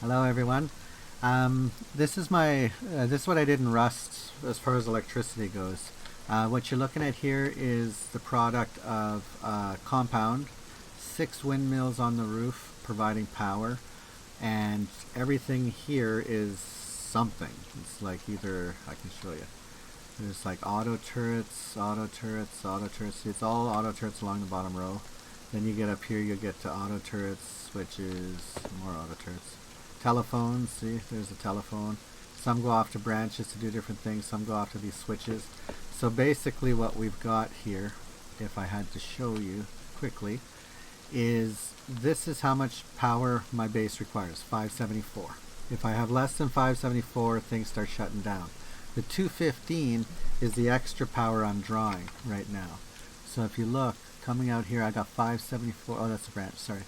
Hello, everyone. This is what I did in Rust as far as electricity goes. What you're looking at here is the product of compound, 6 windmills on the roof providing power, and everything here is something. It's like either I can show you. There's like auto turrets, auto turrets, auto turrets. It's all auto turrets along the bottom row. Then you get up here, you get to auto turrets, switches, more auto turrets. Telephones, see, there's a telephone. Some go off to branches to do different things, some go off to these switches. So basically what we've got here, if I had to show you quickly, is this is how much power my base requires, 574. If I have less than 574, things start shutting down. The 215 is the extra power I'm drawing right now. So if you look, coming out here, I got 574. Oh, that's a branch, sorry.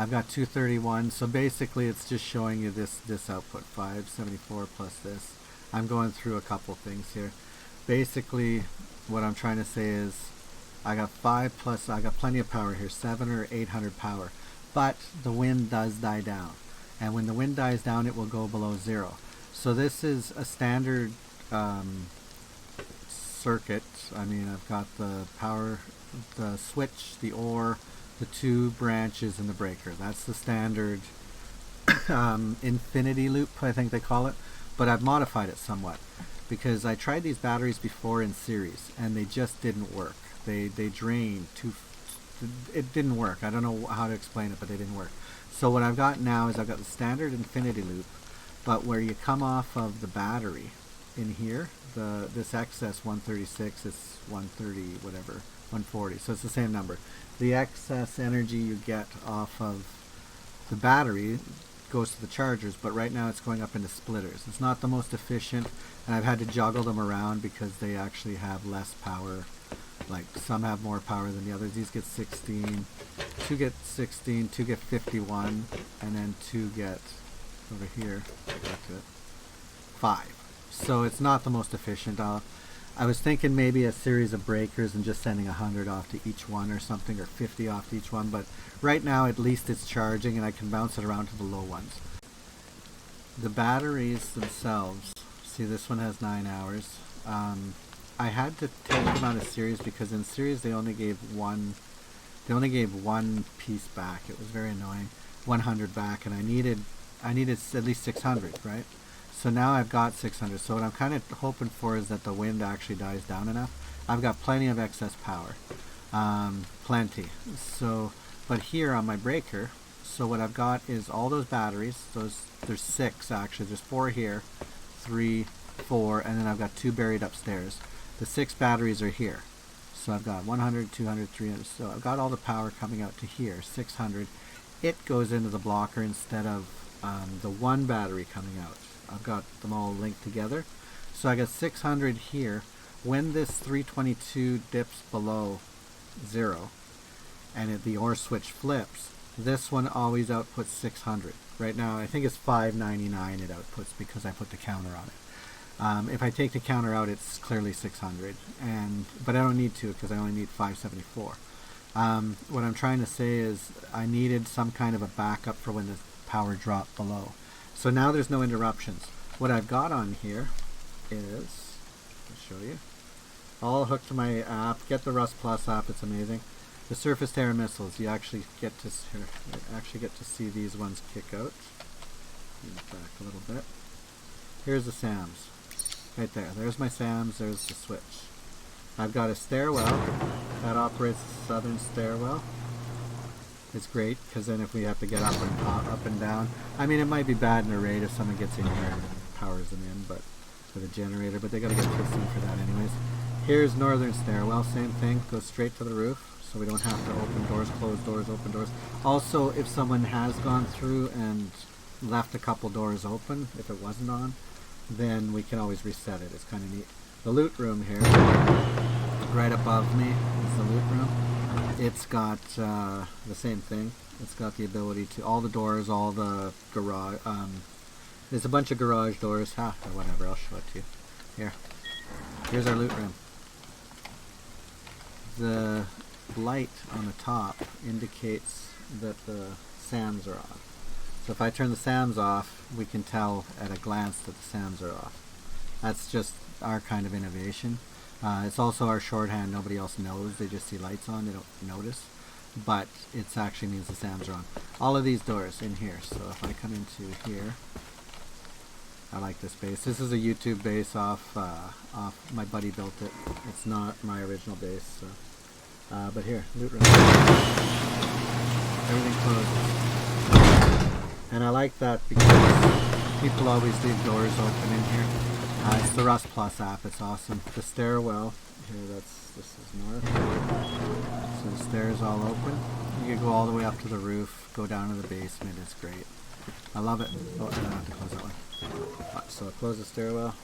I've got 231. So basically it's just showing you this output, 574 plus this. I'm going through a couple things here. Basically what I'm trying to say is I got 5 plus, I got plenty of power here, 700 or 800 power. But the wind does die down. And when the wind dies down, it will go below 0. So this is a standard circuit. I mean, I've got the power, the switch, the OR, the 2 branches, and the breaker. That's the standard infinity loop, I think they call it. But I've modified it somewhat because I tried these batteries before in series and they just didn't work. They drained too. It didn't work. I don't know how to explain it, but they didn't work. So what I've got now is I've got the standard infinity loop, but where you come off of the battery in here, this excess 136 is 130 whatever, 140, so it's the same number. The excess energy you get off of the battery goes to the chargers, but right now it's going up into splitters. It's not the most efficient, and I've had to juggle them around because they actually have less power. Like some have more power than the others. These get 16, 2 get 16, 2 get 51, and then 2 get, over here, back to it, 5. So it's not the most efficient. I was thinking maybe a series of breakers and just sending 100 off to each one or something, or 50 off to each one, but right now at least it's charging and I can bounce it around to the low ones. The batteries themselves, see this one has 9 hours. I had to take them out of series because in series they only gave one piece back. It was very annoying. 100 back, and I needed at least 600, right? So now I've got 600. So what I'm kind of hoping for is that the wind actually dies down enough. I've got plenty of excess power, plenty. So, but here on my breaker, so what I've got is all those batteries. There's 6 actually. There's 4 here, 3, 4, and then I've got 2 buried upstairs. The 6 batteries are here. So I've got 100, 200, 300. So I've got all the power coming out to here, 600. It goes into the blocker instead of the 1 battery coming out. I've got them all linked together. So I got 600 here. When this 322 dips below 0 and the OR switch flips, this one always outputs 600. Right now I think it's 599 it outputs because I put the counter on it. If I take the counter out, it's clearly 600, but I don't need to because I only need 574. What I'm trying to say is I needed some kind of a backup for when the power dropped below. So now there's no interruptions. What I've got on here is, I'll show you, all hooked to my app. Get the Rust Plus app; it's amazing. The surface to air missiles, you actually get to see these ones kick out. Back a little bit. Here's the SAMs. Right there. There's my SAMs, there's the switch. I've got a stairwell that operates the southern stairwell. It's great because then if we have to get up and down, I mean it might be bad in a raid if someone gets in here and powers them in, but for the generator, but they gotta get pissed in for that anyways. Here's northern stairwell, same thing, goes straight to the roof, so we don't have to open doors, close doors, open doors. Also, if someone has gone through and left a couple doors open, if it wasn't on, then we can always reset it. It's kind of neat. The loot room here, right above me, is the loot room. It's got the same thing. It's got the ability to, all the doors, all the garage, there's a bunch of garage doors, or whatever, I'll show it to you. Here. Here's our loot room. The light on the top indicates that the SAMs are on. So if I turn the SAMs off, we can tell at a glance that the SAMs are off. That's just our kind of innovation. It's also our shorthand. Nobody else knows. They just see lights on. They don't notice. But it actually means the SAMs are on. All of these doors in here. So if I come into here, I like this base. This is a YouTube base off my buddy built it. It's not my original base. So, but here, loot room. Everything closes. And I like that because people always leave doors open in here. It's the Rust Plus app. It's awesome. The stairwell here. This is north. So the stairs all open. You can go all the way up to the roof. Go down to the basement. It's great. I love it. Oh, I don't have to close that one. So I'll close the stairwell.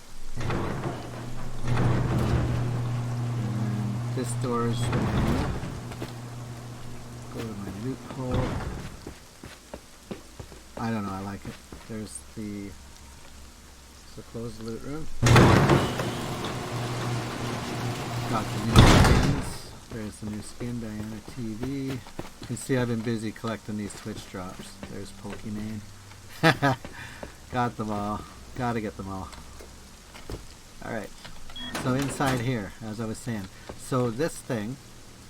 And this door is manual. Go to my loot hole. I don't know, I like it. There's the... So close the loot room. Got the new skins. There's the new skin, Diana TV. You can see I've been busy collecting these Twitch drops. There's Pokimane. Got them all. Gotta get them all. Alright. So inside here, as I was saying. So this thing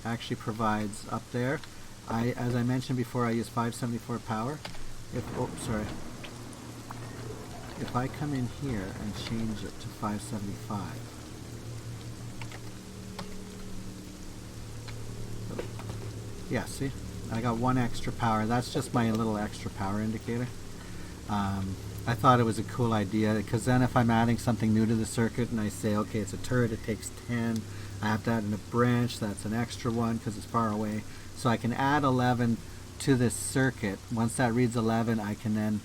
actually provides up there. As I mentioned before, I use 574 power. If I come in here and change it to 575. Yeah, see? I got one extra power. That's just my little extra power indicator. I thought it was a cool idea because then if I'm adding something new to the circuit and I say, okay, it's a turret, it takes 10. I have to add in a branch, that's an extra one because it's far away. So I can add 11 to this circuit. Once that reads 11, I can then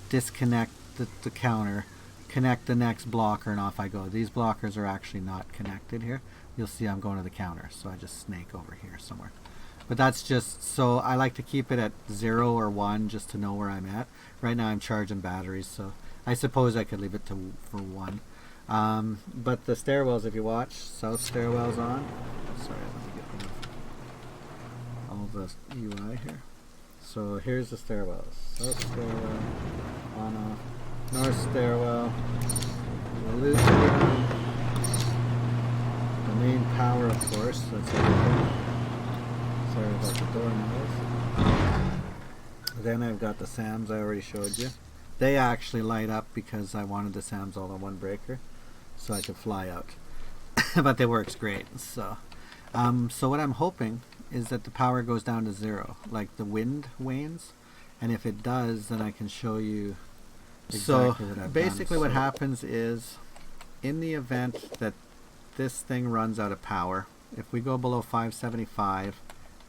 disconnect the counter, connect the next blocker, and off I go. These blockers are actually not connected here. You'll see I'm going to the counter, so I just snake over here somewhere. But that's just, so I like to keep it at 0 or 1 just to know where I'm at. Right now I'm charging batteries, so I suppose I could leave it for 1. But the stairwells, if you watch, south stairwell's on. Sorry, let me get rid of all the UI here. So here's the stairwells. South stairwell, on off. North stairwell, the loot room, the main power, of course, that's everything. Sorry about the door noise. Then I've got the SAMs I already showed you. They actually light up because I wanted the SAMs all in one breaker so I could fly out. But they works great. So what I'm hoping is that the power goes down to 0, like the wind wanes, and if it does, then I can show you exactly what I've basically done. What happens is, in the event that this thing runs out of power, if we go below 575,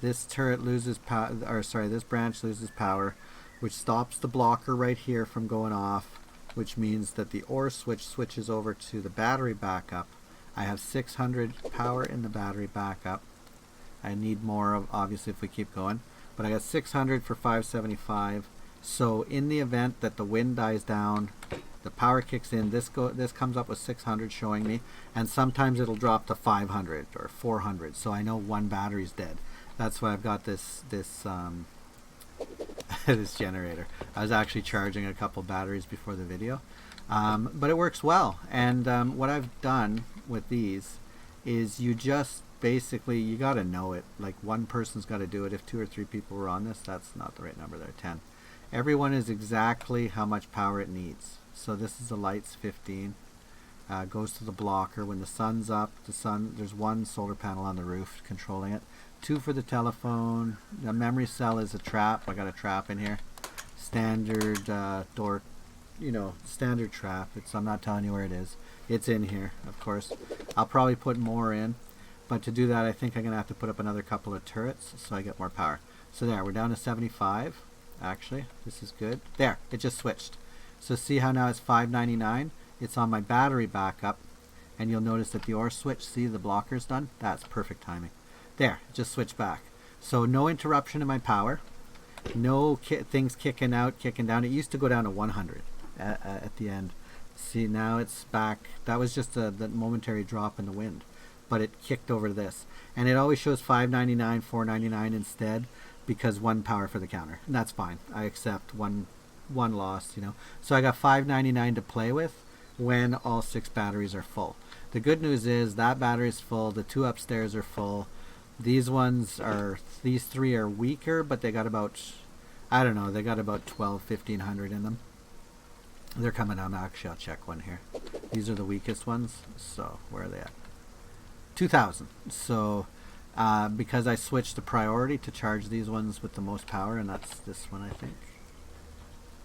this turret loses power, or sorry, this branch loses power, which stops the blocker right here from going off, which means that the OR switch switches over to the battery backup. I have 600 power in the battery backup. I need more, obviously, if we keep going, but I got 600 for 575. So in the event that the wind dies down, the power kicks in, this comes up with 600 showing me, and sometimes it'll drop to 500 or 400, so I know one battery's dead. That's why I've got this this generator. I was actually charging a couple batteries before the video, but it works well. And what I've done with these is you just basically, you got to know it. Like, one person's got to do it. If 2 or 3 people were on this, that's not the right number there, 10. Everyone is exactly how much power it needs. So this is the lights 15. Goes to the blocker. When the sun's up, there's one solar panel on the roof controlling it. 2 for the telephone. The memory cell is a trap. I got a trap in here. Standard door, standard trap. I'm not telling you where it is. It's in here, of course. I'll probably put more in, but to do that, I think I'm gonna have to put up another couple of turrets so I get more power. So there, we're down to 75. Actually, this is good. There, it just switched. So see how now it's 599? It's on my battery backup, and you'll notice that the OR switch, see the blocker's done? That's perfect timing. There, it just switched back. So no interruption in my power. No things kicking out, kicking down. It used to go down to 100 at the end. See, now it's back. That was just the momentary drop in the wind, but it kicked over to this. And it always shows 599, 499 instead, because 1 power for the counter. And that's fine. I accept 1 one lost, you know. So I got $5.99 to play with when all 6 batteries are full. The good news is that battery is full. The 2 upstairs are full. These 3 are weaker, but they got about, I don't know, they got about 1,500 in them. They're coming on. Actually, I'll check one here. These are the weakest ones. So where are they at? 2,000. So because I switched the priority to charge these ones with the most power, and that's this one, I think.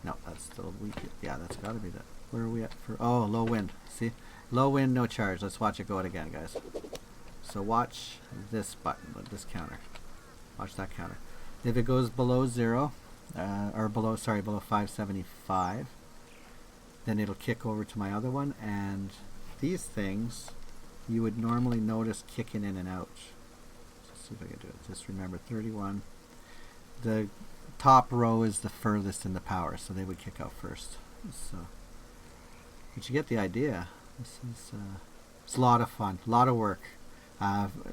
No, that's still weak. Yeah, that's got to be that. Where are we at for? Oh, low wind. See, low wind, no charge. Let's watch it go out again, guys. So watch this button, this counter. Watch that counter. If it goes below 0, or below 575, then it'll kick over to my other one, and these things you would normally notice kicking in and out. Let's see if I can do it. Just remember 31. The top row is the furthest in the power, so they would kick out first. So, but you get the idea. This is it's a lot of fun, a lot of work.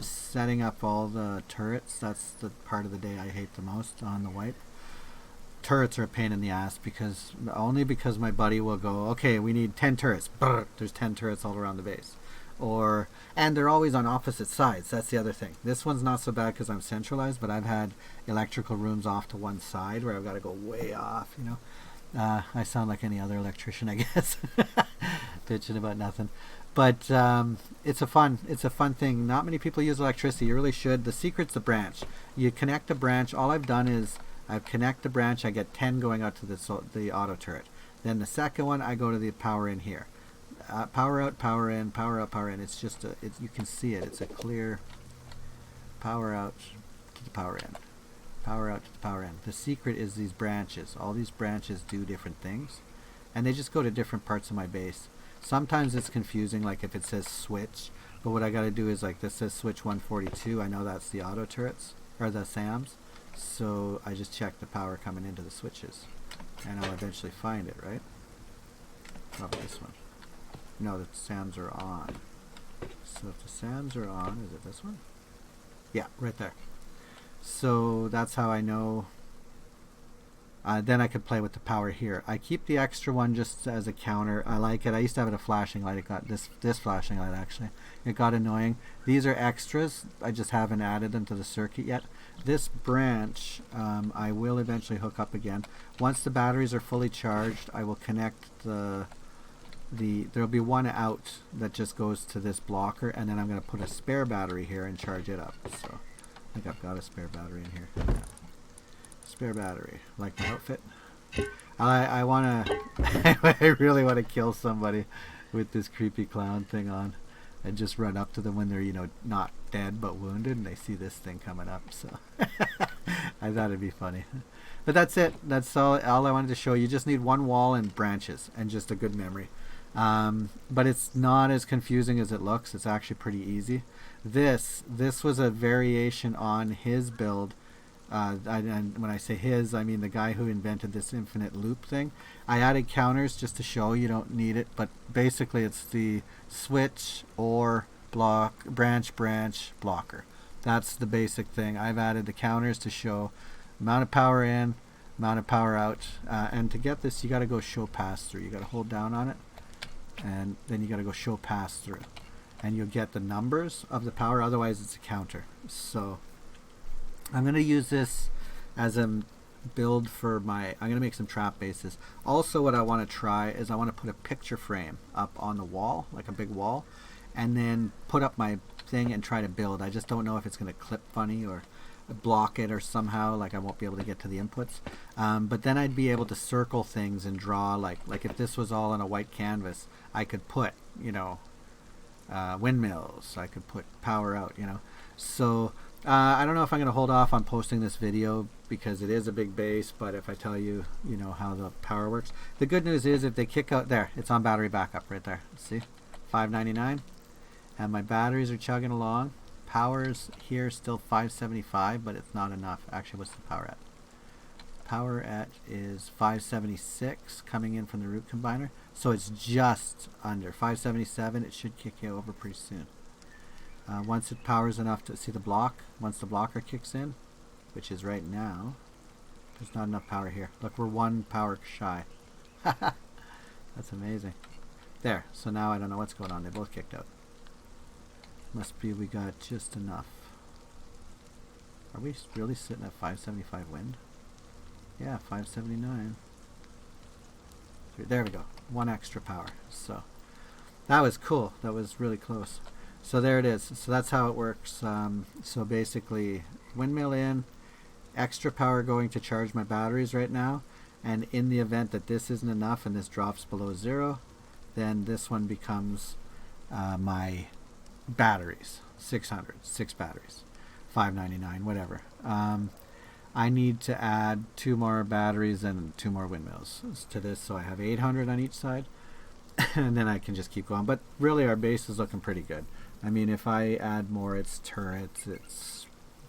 Setting up all the turrets, that's the part of the day I hate the most on the wipe. Turrets are a pain in the ass because my buddy will go, okay, we need 10 turrets. Brr, there's 10 turrets all around the base. And they're always on opposite sides. That's the other thing. This one's not so bad because I'm centralized, but I've had electrical rooms off to one side where I've got to go way off, you know. I sound like any other electrician, I guess. Bitching about nothing. But it's a fun thing. Not many people use electricity. You really should. The secret's the branch. You connect a branch. All I've done is I connect the branch. I get 10 going out to the auto turret. Then the second one, I go to the power in here. Power out, power in, power out, power in. It's just you can see it. It's a clear power out to the power in, power out to the power in. The secret is these branches. All these branches do different things, and they just go to different parts of my base. Sometimes it's confusing, like if it says switch, but what I got to do is, like, this says switch 142. I know that's the auto turrets or the SAMs, so I just check the power coming into the switches, and I'll eventually find it, right? Probably this one. No, the SAMs are on. So if the SAMs are on, is it this one? Yeah, right there. So that's how I know. Then I could play with the power here. I keep the extra one just as a counter. I like it. I used to have it a flashing light. It got this flashing light, actually. It got annoying. These are extras. I just haven't added them to the circuit yet. This branch I will eventually hook up again. Once the batteries are fully charged, I will connect there'll be one out that just goes to this blocker, and then I'm going to put a spare battery here and charge it up. So I think I've got a spare battery in here. Yeah. Spare battery, like my outfit. I want to I really want to kill somebody with this creepy clown thing on and just run up to them when they're, you know, not dead but wounded, and they see this thing coming up. So I thought it'd be funny. But that's it. That's all I wanted to show you. You just need one wall and branches and just a good memory. But it's not as confusing as it looks. It's actually pretty easy. This was a variation on his build. And when I say his, I mean the guy who invented this infinite loop thing. I added counters just to show you don't need it, but basically it's the switch or branch blocker. That's the basic thing. I've added the counters to show amount of power in, amount of power out, and to get this you got to go show pass through. You got to hold down on it, and then you got to go show pass through, and you'll get the numbers of the power. Otherwise it's a counter. So I'm going to use this as a build for I'm going to make some trap bases. Also, what I want to try is I want to put a picture frame up on the wall, like a big wall, and then put up my thing and try to build. I just don't know if it's going to clip funny or block it or somehow, like I won't be able to get to the inputs. But then I'd be able to circle things and draw, like if this was all on a white canvas, I could put, you know, windmills. I could put power out, you know. So I don't know if I'm going to hold off on posting this video because it is a big base, but if I tell you, you know, how the power works. The good news is if they kick out, there, it's on battery backup right there. See? $5.99. And my batteries are chugging along. Power's here still 575, but it's not enough. Actually, what's the power at? Power at is 576 coming in from the root combiner. So it's just under 577. It should kick you over pretty soon. Once it powers enough to see the block, once the blocker kicks in, which is right now, There's not enough power here. Look, we're 1 power shy. That's amazing. There. So now I don't know what's going on. They both kicked out. Must be we got just enough. Are we really sitting at 575 wind? Yeah, 579. There we go. 1 extra power. So that was cool. That was really close. So there it is. So that's how it works. So basically, windmill in, extra power going to charge my batteries right now. And in the event that this isn't enough and this drops below 0, then this one becomes my batteries. 600, 6 batteries, 599, whatever. I need to add 2 more batteries and 2 more windmills to this, so I have 800 on each side. And then I can just keep going. But really our base is looking pretty good. I mean, if I add more, it's turrets, it's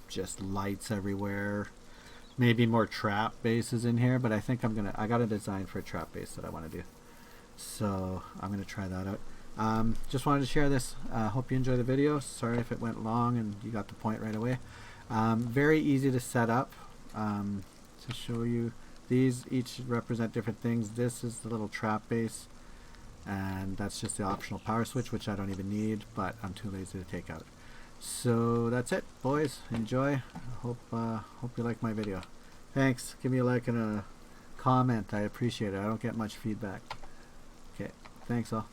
just lights everywhere. Maybe more trap bases in here, but I think I got a design for a trap base that I want to do. So I'm gonna try that out. Just wanted to share this. Hope you enjoy the video. Sorry if it went long and you got the point right away. Very easy to set up. To show you, these each represent different things. This is the little trap base, and that's just the optional power switch, which I don't even need, but I'm too lazy to take out. So that's it, boys. Enjoy. Hope you like my video. Thanks. Give me a like and a comment. I appreciate it. I don't get much feedback. Okay. Thanks all.